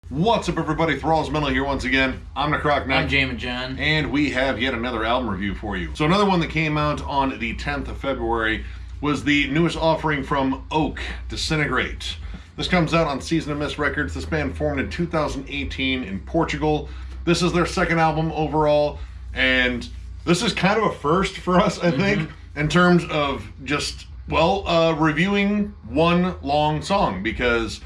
What's up, everybody? Thralls Mental here once again. I'm Necrotic. I'm Jammin, and we have yet another album review for you. So another one that came out on the 10th of February was the newest offering from Oak, Disintegrate. This comes out on Season of Mist Records. This band formed in 2018 in Portugal. This is their second album overall, and this is kind of a first for us, I think, in terms of just, reviewing one long song, because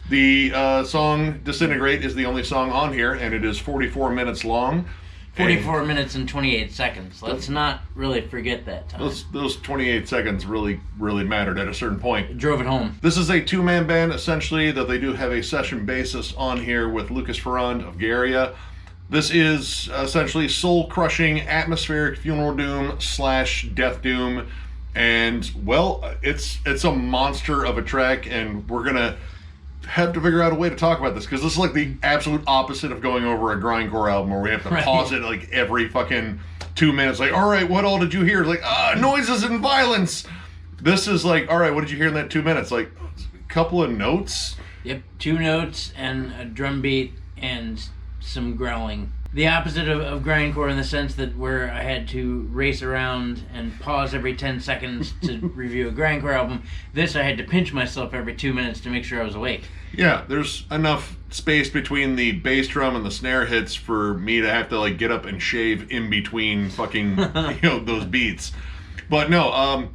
the song Disintegrate is the only song on here, and it is 44 minutes long. 44 minutes and 28 seconds. Let's not really forget that time. Those 28 seconds really mattered at a certain point. It drove it home. This is a two-man band, essentially, though they do have a session bassist on here with Lucas Ferrand of Garia. This is essentially soul-crushing, atmospheric funeral doom / death doom. And, it's a monster of a track, and we're going to have to figure out a way to talk about this, because this is like the absolute opposite of going over a grindcore album where we have to pause it like every fucking 2 minutes. Like, all right, what all did you hear? It's like, noises and violence. This is like, all right, what did you hear in that 2 minutes? Like, a couple of notes. Yep, 2 notes and a drum beat and some growling. The opposite of grindcore, in the sense that where I had to race around and pause every 10 seconds to review a grindcore album, this I had to pinch myself every 2 minutes to make sure I was awake. Yeah, there's enough space between the bass drum and the snare hits for me to have to like get up and shave in between fucking those beats. But no,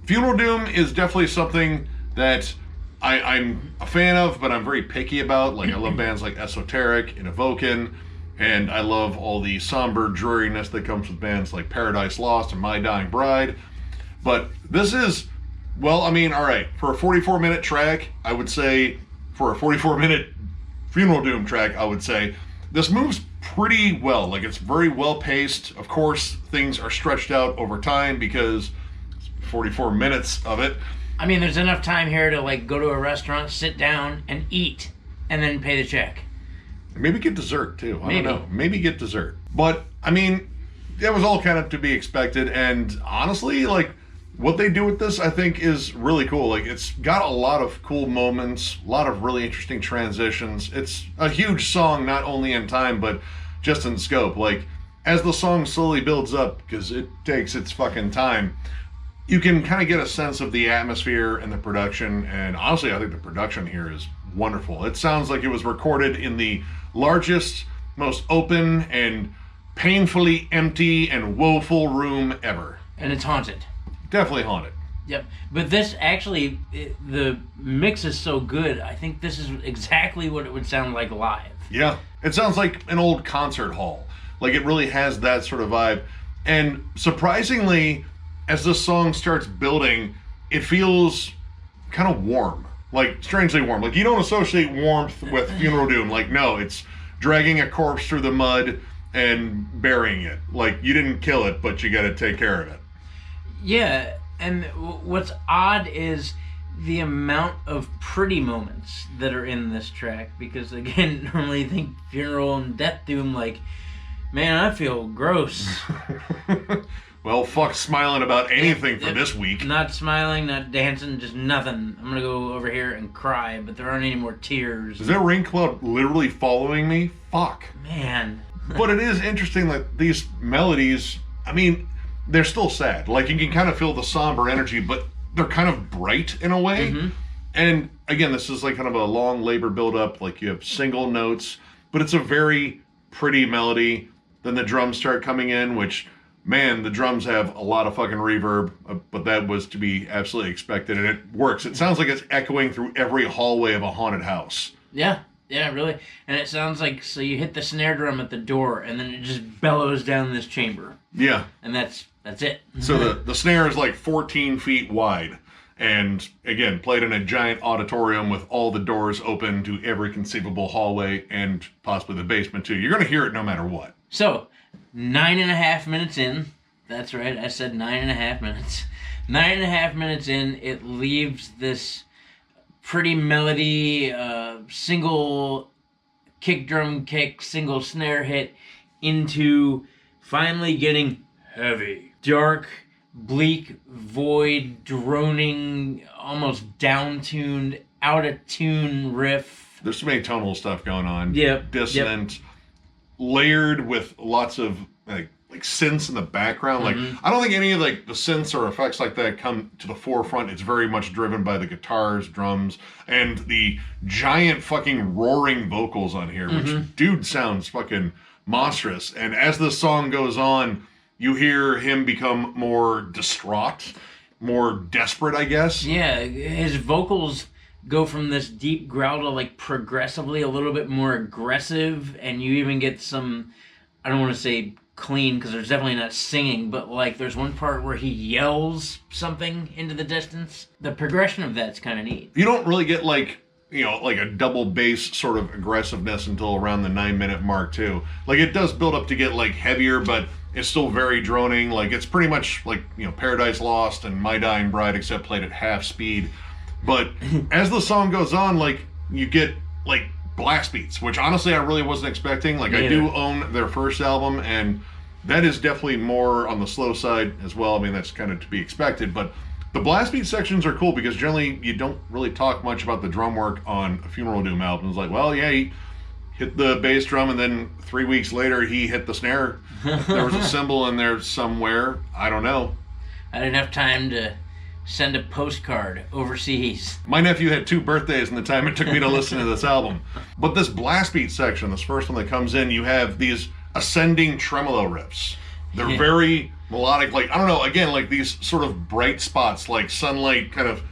Funeral Doom is definitely something that I'm a fan of, but I'm very picky about. Like, I love bands like Esoteric and Evoken, and I love all the somber dreariness that comes with bands like Paradise Lost and My Dying Bride. But this is, all right, for a 44-minute track, I would say, for a 44-minute Funeral Doom track, I would say, this moves pretty well. Like, it's very well paced. Of course, things are stretched out over time because it's 44 minutes of it. I mean, there's enough time here to, like, go to a restaurant, sit down, and eat, and then pay the check. Maybe get dessert, too. I don't know. Maybe get dessert. But, I mean, that was all kind of to be expected. And honestly, like, what they do with this, I think, is really cool. Like, it's got a lot of cool moments, a lot of really interesting transitions. It's a huge song, not only in time, but just in scope. Like, as the song slowly builds up, because it takes its fucking time, you can kind of get a sense of the atmosphere and the production. And honestly, I think the production here is wonderful. It sounds like it was recorded in the largest, most open, and painfully empty and woeful room ever. And it's haunted. Definitely haunted. Yep. But this actually, the mix is so good, I think this is exactly what it would sound like live. Yeah. It sounds like an old concert hall. Like, it really has that sort of vibe. And surprisingly, as this song starts building, it feels kind of warm. Like, strangely warm. Like, you don't associate warmth with Funeral Doom. Like, no, it's dragging a corpse through the mud and burying it. Like, you didn't kill it, but you gotta take care of it. Yeah, and what's odd is the amount of pretty moments that are in this track. Because, again, normally you think funeral and death doom, like, man, I feel gross. Well, fuck smiling about anything for this week. Not smiling, not dancing, just nothing. I'm gonna go over here and cry, but there aren't any more tears. Is that rain cloud literally following me? Fuck. Man. But it is interesting that these melodies, I mean, they're still sad. Like, you can kind of feel the somber energy, but they're kind of bright in a way. Mm-hmm. And again, this is like kind of a long labor build-up. Like, you have single notes, but it's a very pretty melody. Then the drums start coming in, which, man, the drums have a lot of fucking reverb, but that was to be absolutely expected, and it works. It sounds like it's echoing through every hallway of a haunted house. Yeah, really. And it sounds like, so you hit the snare drum at the door, and then it just bellows down this chamber. Yeah. And that's it. So the snare is like 14 feet wide, and again, played in a giant auditorium with all the doors open to every conceivable hallway, and possibly the basement too. You're going to hear it no matter what. So, 9.5 minutes in, that's right, I said 9.5 minutes. 9.5 minutes in, it leaves this pretty melody, single kick drum kick, single snare hit, into finally getting heavy, dark, bleak, void, droning, almost down-tuned, out-of-tune riff There's so many tonal stuff going on. Yep. Dissonant, layered with lots of like synths in the background. Like I don't think any of like the synths or effects like that come to the forefront. It's very much driven by the guitars, drums, and the giant fucking roaring vocals on here, which dude sounds fucking monstrous. And as the song goes on, you hear him become more distraught, more desperate, I guess. Yeah, his vocals go from this deep growl to like progressively a little bit more aggressive, and you even get some, I don't want to say clean because there's definitely not singing, but like there's one part where he yells something into the distance. The progression of that's kind of neat. You don't really get like, you know, like a double bass sort of aggressiveness until around the 9-minute mark too. Like it does build up to get like heavier, but it's still very droning. Like it's pretty much like, you know, Paradise Lost and My Dying Bride, except played at half speed. But as the song goes on, like you get like blast beats, which honestly I really wasn't expecting. Like I do own their first album, and that is definitely more on the slow side as well. I mean, that's kind of to be expected, but the blast beat sections are cool because generally you don't really talk much about the drum work on a Funeral Doom album. It's like, well, yeah, he hit the bass drum, and then 3 weeks later he hit the snare. There was a cymbal in there somewhere. I don't know. I didn't have time to send a postcard overseas. My nephew had 2 birthdays in the time it took me to listen to this album. But this blast beat section, this first one that comes in, you have these ascending tremolo riffs. They're very melodic, like, I don't know, again, like these sort of bright spots, like sunlight kind of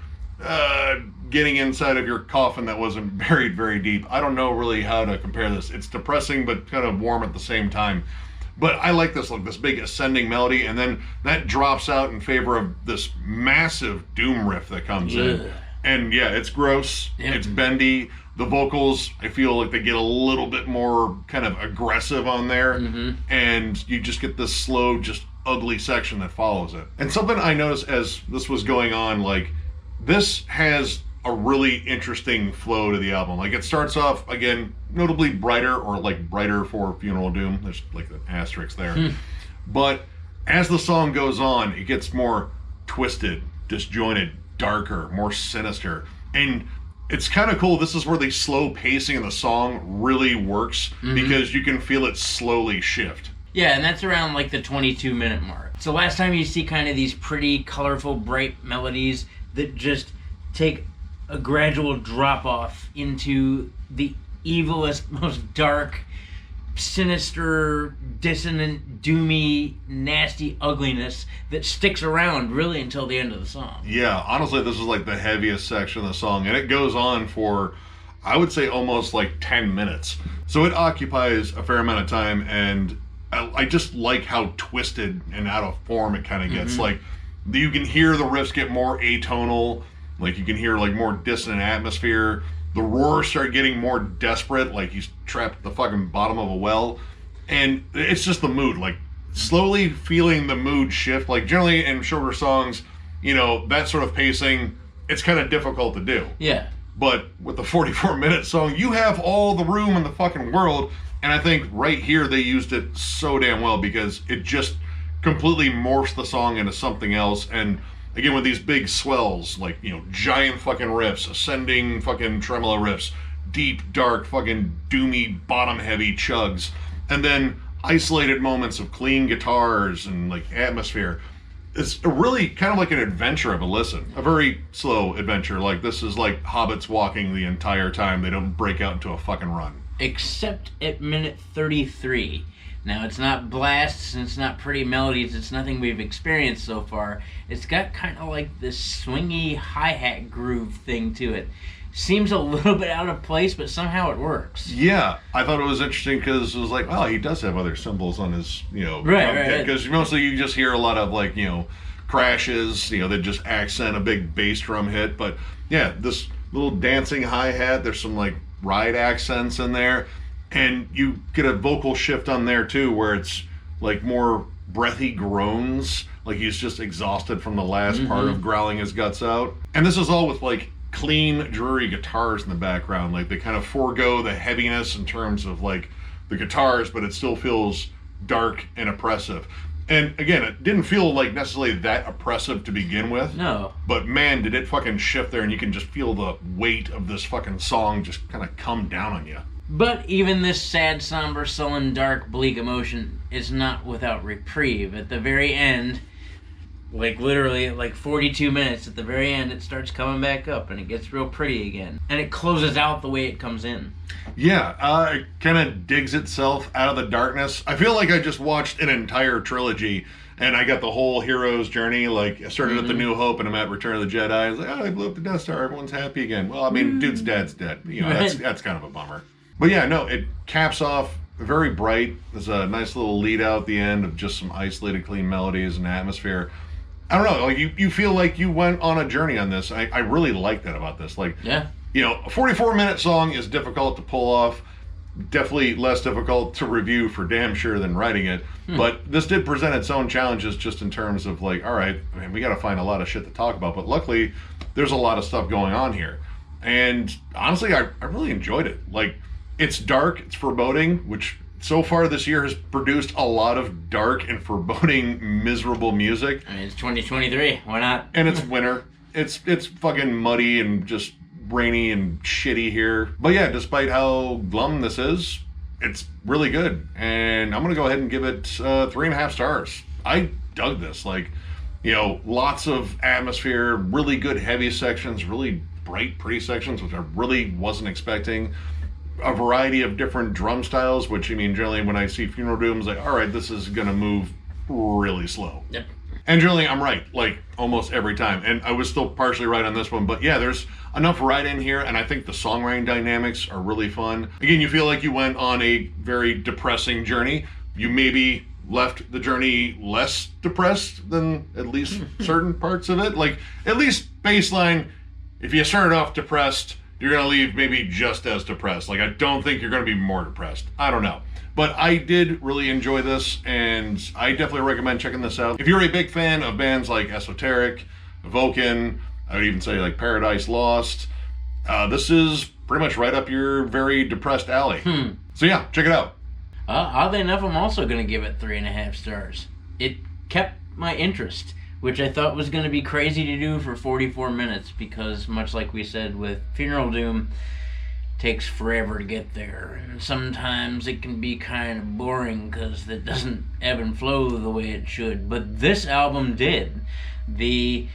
getting inside of your coffin that wasn't buried very deep. I don't know really how to compare this. It's depressing, but kind of warm at the same time. But I like this, like this big ascending melody, and then that drops out in favor of this massive doom riff that comes in. And yeah, it's gross, it's bendy. The vocals, I feel like they get a little bit more kind of aggressive on there, and you just get this slow, just ugly section that follows it. And something I noticed as this was going on, like, this has a really interesting flow to the album. Like, it starts off, again, notably brighter, or like brighter for Funeral Doom. There's like an asterisk there. But as the song goes on, it gets more twisted, disjointed, darker, more sinister. And it's kind of cool. This is where the slow pacing of the song really works, because you can feel it slowly shift. Yeah, and that's around like the 22-minute mark. So last time you see kind of these pretty, colorful, bright melodies that just take a gradual drop off into the evilest, most dark, sinister, dissonant, doomy, nasty ugliness that sticks around really until the end of the song. Yeah, honestly, this is like the heaviest section of the song, and it goes on for, I would say, almost like 10 minutes. So it occupies a fair amount of time, and I just like how twisted and out of form it kind of gets. Like, you can hear the riffs get more atonal, like you can hear like more dissonant atmosphere. The roars start getting more desperate, like he's trapped at the fucking bottom of a well. And it's just the mood, like slowly feeling the mood shift. Like generally in shorter songs, you know, that sort of pacing, it's kind of difficult to do. Yeah. But with the 44-minute song, you have all the room in the fucking world. And I think right here they used it so damn well, because it just completely morphs the song into something else. And again, with these big swells, like, you know, giant fucking riffs, ascending fucking tremolo riffs, deep, dark, fucking doomy, bottom-heavy chugs, and then isolated moments of clean guitars and, like, atmosphere. It's really kind of like an adventure of a listen. A very slow adventure. Like, this is like hobbits walking the entire time. They don't break out into a fucking run. Except at minute 33. Now, it's not blasts, and it's not pretty melodies, it's nothing we've experienced so far. It's got kind of like this swingy hi-hat groove thing to it. Seems a little bit out of place, but somehow it works. Yeah, I thought it was interesting because it was like, wow, he does have other cymbals on his, you know, right. Because mostly you just hear a lot of, like, you know, crashes, you know, that just accent a big bass drum hit. But yeah, this little dancing hi-hat, there's some, like, ride accents in there. And you get a vocal shift on there too, where it's like more breathy groans, like he's just exhausted from the last part of growling his guts out. And this is all with like clean, dreary guitars in the background. Like they kind of forego the heaviness in terms of like the guitars, but it still feels dark and oppressive. And again, it didn't feel like necessarily that oppressive to begin with. No. But man, did it fucking shift there, and you can just feel the weight of this fucking song just kind of come down on you. But even this sad, somber, sullen, dark, bleak emotion is not without reprieve. At the very end, like literally at like 42 minutes, at the very end, it starts coming back up and it gets real pretty again. And it closes out the way it comes in. Yeah, it kind of digs itself out of the darkness. I feel like I just watched an entire trilogy, and I got the whole hero's journey. Like, I started at the New Hope, and I'm at Return of the Jedi. I was like, oh, I blew up the Death Star. Everyone's happy again. Well, I mean, dude's dad's dead. You know, that's kind of a bummer. But yeah, no, it caps off very bright. There's a nice little lead out at the end of just some isolated, clean melodies and atmosphere. I don't know, like you feel like you went on a journey on this. I really like that about this. Like, Yeah. you know, a 44-minute song is difficult to pull off. Definitely less difficult to review for damn sure than writing it. But this did present its own challenges just in terms of like, all right, I mean, we got to find a lot of shit to talk about. But luckily, there's a lot of stuff going on here. And honestly, I really enjoyed it. Like, it's dark, it's foreboding, which so far this year has produced a lot of dark and foreboding, miserable music. I mean, it's 2023. Why not? And it's winter. It's fucking muddy and just rainy and shitty here. But yeah, despite how glum this is, it's really good. And I'm gonna go ahead and give it 3.5 stars. I dug this. Like, you know, lots of atmosphere, really good heavy sections, really bright, pretty sections, which I really wasn't expecting. A variety of different drum styles, which, I mean, generally when I see Funeral Doom, it's like, all right, this is gonna move really slow. Yep. And generally I'm right, like almost every time. And I was still partially right on this one, but yeah, there's enough right in here, and I think the songwriting dynamics are really fun. Again, you feel like you went on a very depressing journey. You maybe left the journey less depressed than at least certain parts of it. Like, at least baseline, if you started off depressed, you're going to leave maybe just as depressed. Like, I don't think you're going to be more depressed. I don't know. But I did really enjoy this, and I definitely recommend checking this out. If you're a big fan of bands like Esoteric, Evoken, I would even say like Paradise Lost, this is pretty much right up your very depressed alley. So yeah, check it out. Oddly enough, I'm also going to give it 3.5 stars. It kept my interest, which I thought was going to be crazy to do for 44 minutes because, much like we said with Funeral Doom, takes forever to get there, and sometimes it can be kind of boring because it doesn't ebb and flow the way it should. But this album did. The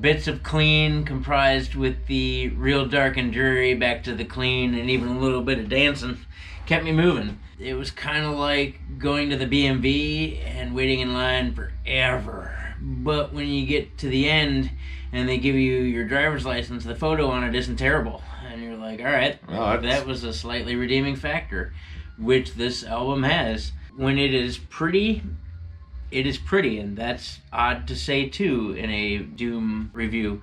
bits of clean comprised with the real dark and dreary back to the clean and even a little bit of dancing kept me moving. It was kind of like going to the BMV and waiting in line forever. But when you get to the end and they give you your driver's license, the photo on it isn't terrible. And you're like, all right, that was a slightly redeeming factor, which this album has. When it is pretty, and that's odd to say too in a Doom review.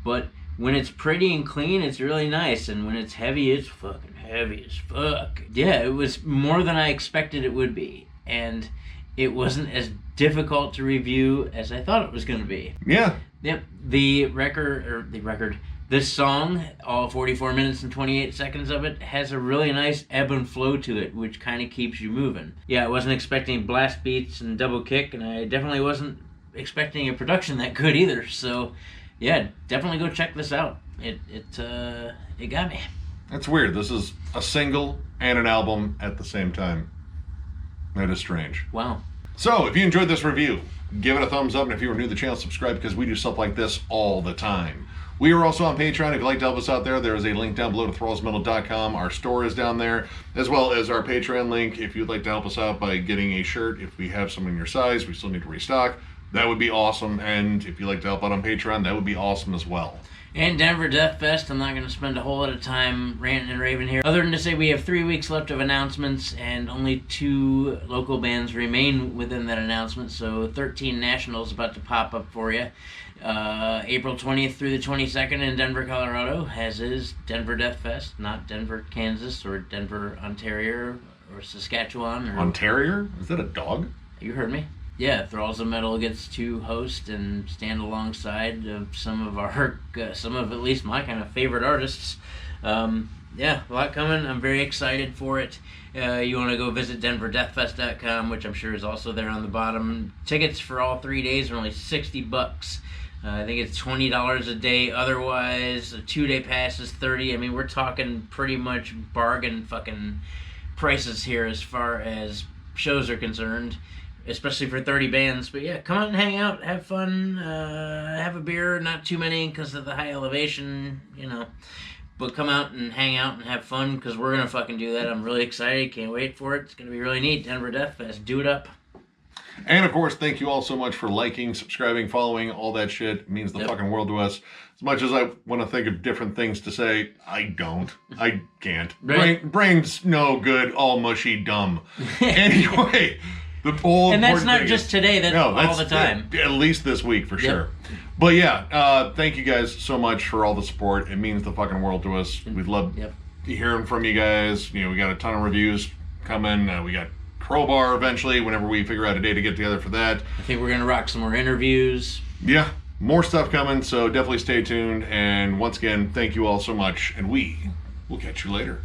But when it's pretty and clean, it's really nice. And when it's heavy, it's fucking heavy as fuck. Yeah, it was more than I expected it would be. And it wasn't as difficult to review as I thought it was going to be. Yeah. Yep. This song, all 44 minutes and 28 seconds of it, has a really nice ebb and flow to it, which kind of keeps you moving. Yeah, I wasn't expecting blast beats and double kick, and I definitely wasn't expecting a production that good either. So, yeah, definitely go check this out. It got me. That's weird. This is a single and an album at the same time. That is strange. Wow. So, if you enjoyed this review, give it a thumbs up, and if you are new to the channel, subscribe, because we do stuff like this all the time. We are also on Patreon. If you'd like to help us out there is a link down below to thrallsmetal.com. Our store is down there, as well as our Patreon link. If you'd like to help us out by getting a shirt, if we have some in your size, we still need to restock, that would be awesome. And if you'd like to help out on Patreon, that would be awesome as well. And Denver Death Fest, I'm not going to spend a whole lot of time ranting and raving here, other than to say we have 3 weeks left of announcements, and only 2 local bands remain within that announcement, so 13 nationals about to pop up for you. April 20th through the 22nd in Denver, Colorado, as is Denver Death Fest, not Denver, Kansas, or Denver, Ontario, or Saskatchewan. Or... Ontario? Is that a dog? You heard me. Yeah, Thralls of Metal gets to host and stand alongside of some of at least my kind of favorite artists. Yeah, a lot coming. I'm very excited for it. You want to go visit denverdeathfest.com, which I'm sure is also there on the bottom. Tickets for all 3 days are only $60. I think it's $20 a day. Otherwise, a 2-day pass is $30. I mean, we're talking pretty much bargain fucking prices here as far as shows are concerned, especially for 30 bands. But yeah, come out and hang out, have fun, have a beer. Not too many because of the high elevation, you know. But come out and hang out and have fun because we're gonna fucking do that. I'm really excited. Can't wait for it. It's gonna be really neat. Denver Death Fest. Do it up. And of course, thank you all so much for liking, subscribing, following, all that shit. It means the fucking world to us. As much as I want to think of different things to say, I don't. I can't. Right. Brain's no good, all mushy, dumb. Anyway, the whole and that's not thing just is, today. That's all the time. At least this week for sure. But yeah, thank you guys so much for all the support. It means the fucking world to us. We'd love hearing from you guys. You know, we got a ton of reviews coming. We got Crowbar eventually, whenever we figure out a day to get together for that. I think we're gonna rock some more interviews. Yeah, more stuff coming, so definitely stay tuned. And once again, thank you all so much, and we will catch you later.